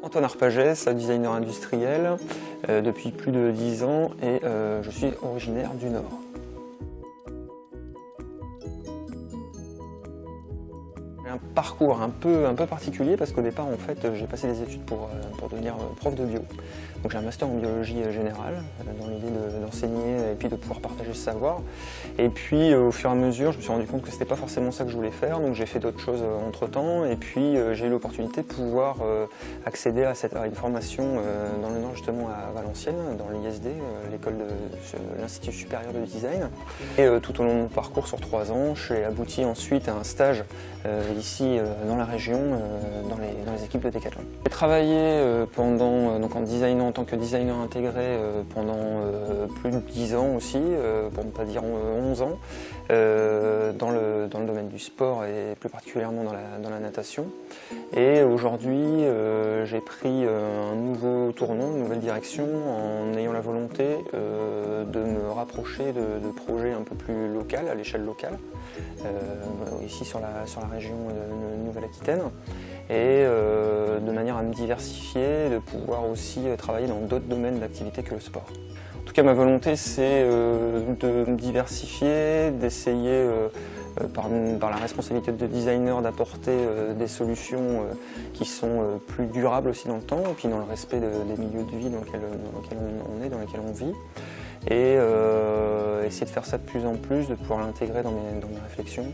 Antoine Arpagès, designer industriel depuis plus de 10 ans et je suis originaire du Nord. J'ai un parcours un peu particulier parce qu'au départ en fait j'ai passé des études pour devenir prof de bio. Donc j'ai un master en biologie générale dans l'idée d'enseigner et puis de pouvoir partager ce savoir. Et puis au fur et à mesure je me suis rendu compte que c'était pas forcément ça que je voulais faire, donc j'ai fait d'autres choses entre temps et puis j'ai eu l'opportunité de pouvoir accéder à une formation dans le Nord justement à Valenciennes, dans l'ISD, l'école de l'Institut supérieur de design. Et tout au long de mon parcours sur 3 ans, je suis abouti ensuite à un stage ici dans la région, dans les équipes de Decathlon. J'ai travaillé donc en designant en tant que designer intégré pendant plus de 10 ans aussi, pour ne pas dire 11 ans, dans le domaine du sport et plus particulièrement dans la natation. Et aujourd'hui, j'ai pris un nouveau tournant, une nouvelle direction en ayant la volonté de me rapprocher de projets un peu plus locaux, à l'échelle locale, ici sur la région de Nouvelle-Aquitaine, et de manière à me diversifier, de pouvoir aussi travailler dans d'autres domaines d'activité que le sport. En tout cas, ma volonté, c'est de me diversifier, d'essayer par la responsabilité de designer d'apporter des solutions qui sont plus durables aussi dans le temps, et puis dans le respect des milieux de vie dans lesquels on est, dans lesquels on vit. Et essayer de faire ça de plus en plus, de pouvoir l'intégrer dans mes réflexions,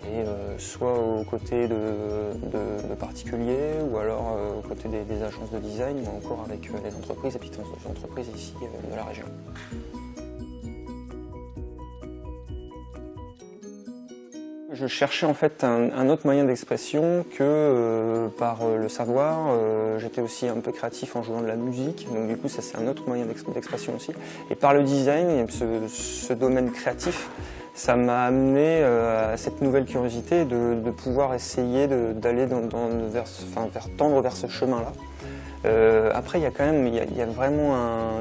et soit aux côtés de particuliers, ou alors aux côtés des agences de design, ou encore avec les entreprises, et puis les entreprises ici de la région. Je cherchais en fait un autre moyen d'expression que par le savoir. J'étais aussi un peu créatif en jouant de la musique, donc du coup ça c'est un autre moyen d'expression aussi. Et par le design, ce domaine créatif, ça m'a amené à cette nouvelle curiosité de pouvoir essayer d'aller tendre vers ce chemin-là. Après, il y a vraiment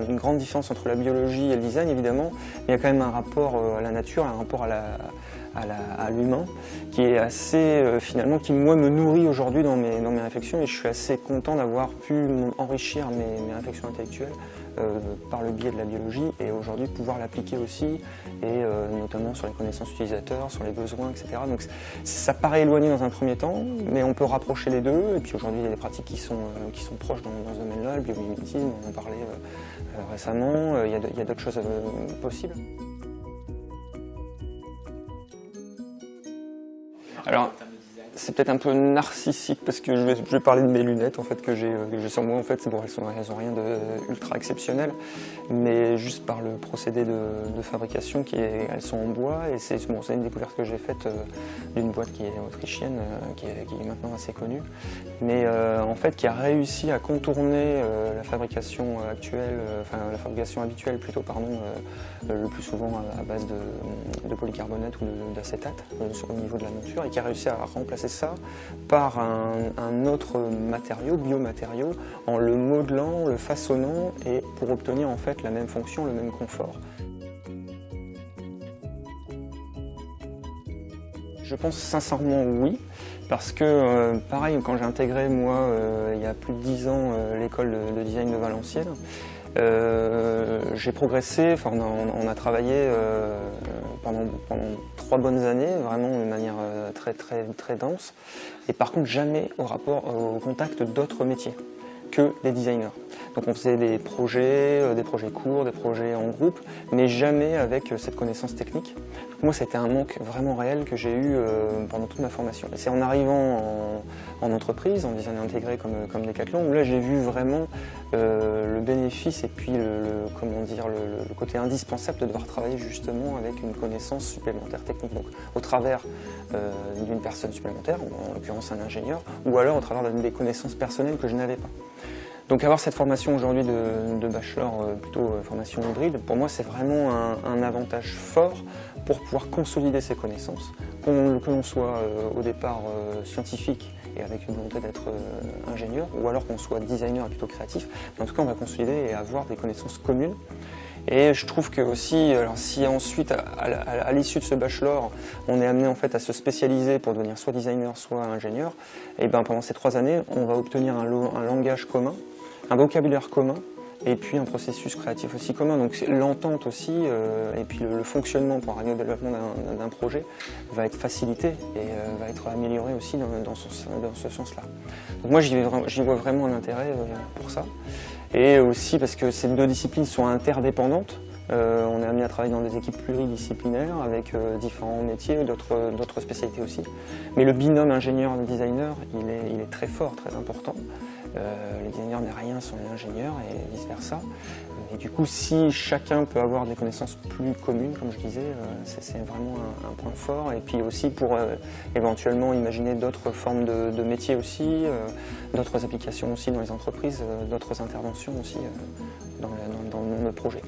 une grande différence entre la biologie et le design, évidemment, mais il y a quand même un rapport à la nature, un rapport à l'humain, qui est assez, finalement, qui moi me nourrit aujourd'hui dans mes réflexions, et je suis assez content d'avoir pu enrichir mes réflexions intellectuelles par le biais de la biologie, et aujourd'hui pouvoir l'appliquer aussi, et notamment sur les connaissances utilisateurs, sur les besoins, etc. Donc ça paraît éloigné dans un premier temps, mais on peut rapprocher les deux, et puis aujourd'hui il y a des pratiques qui sont proches dans ce domaine-là, le biomimétisme, on en parlait récemment, il y a d'autres choses possibles. Alors, c'est peut-être un peu narcissique parce que je vais parler de mes lunettes en fait, que j'ai sur moi. En fait, bon, elles n'ont rien d'ultra exceptionnel, mais juste par le procédé de fabrication, elles sont en bois, et c'est une découverte que j'ai faite d'une boîte qui est autrichienne, qui est maintenant assez connue, mais en fait qui a réussi à contourner la fabrication habituelle plutôt, le plus souvent à base de polycarbonate ou d'acétate au niveau de la monture, et qui a réussi à remplacer ça par un autre matériau, biomatériau, en le modelant, le façonnant, et pour obtenir en fait la même fonction, le même confort. Je pense sincèrement oui, parce que pareil, quand j'ai intégré moi il y a plus de 10 ans l'école de design de Valenciennes, j'ai progressé, on a travaillé pendant 3 bonnes années, vraiment de manière très dense, et par contre jamais au contact d'autres métiers que des designers. Donc on faisait des projets courts, des projets en groupe, mais jamais avec cette connaissance technique. Moi, c'était un manque vraiment réel que j'ai eu pendant toute ma formation. Et c'est en arrivant en entreprise, en design intégré comme Decathlon, où là j'ai vu vraiment le bénéfice et puis le côté indispensable de devoir travailler justement avec une connaissance supplémentaire technique. Donc au travers d'une personne supplémentaire, en l'occurrence un ingénieur, ou alors au travers des connaissances personnelles que je n'avais pas. Donc avoir cette formation aujourd'hui de bachelor, plutôt formation hybride, pour moi c'est vraiment un avantage fort pour pouvoir consolider ses connaissances. Que l'on soit au départ scientifique et avec une volonté d'être ingénieur, ou alors qu'on soit designer et plutôt créatif, mais en tout cas on va consolider et avoir des connaissances communes. Et je trouve que aussi, alors si ensuite, à l'issue de ce bachelor, on est amené en fait à se spécialiser pour devenir soit designer, soit ingénieur, et ben pendant ces 3 années, on va obtenir un langage commun, un vocabulaire commun, et puis un processus créatif aussi commun. Donc l'entente aussi, et puis le fonctionnement pour arriver au développement d'un projet va être facilité et va être amélioré aussi dans ce sens-là. Donc moi j'y vois vraiment un intérêt pour ça. Et aussi parce que ces 2 disciplines sont interdépendantes. On est amené à travailler dans des équipes pluridisciplinaires avec différents métiers, d'autres spécialités aussi. Mais le binôme ingénieur-designer, il est très fort, très important. Les designers n'est rien sans les ingénieurs et vice-versa. Et du coup, si chacun peut avoir des connaissances plus communes, comme je disais, c'est vraiment un point fort. Et puis aussi pour éventuellement imaginer d'autres formes de métiers aussi, d'autres applications aussi dans les entreprises, d'autres interventions aussi dans nos projets.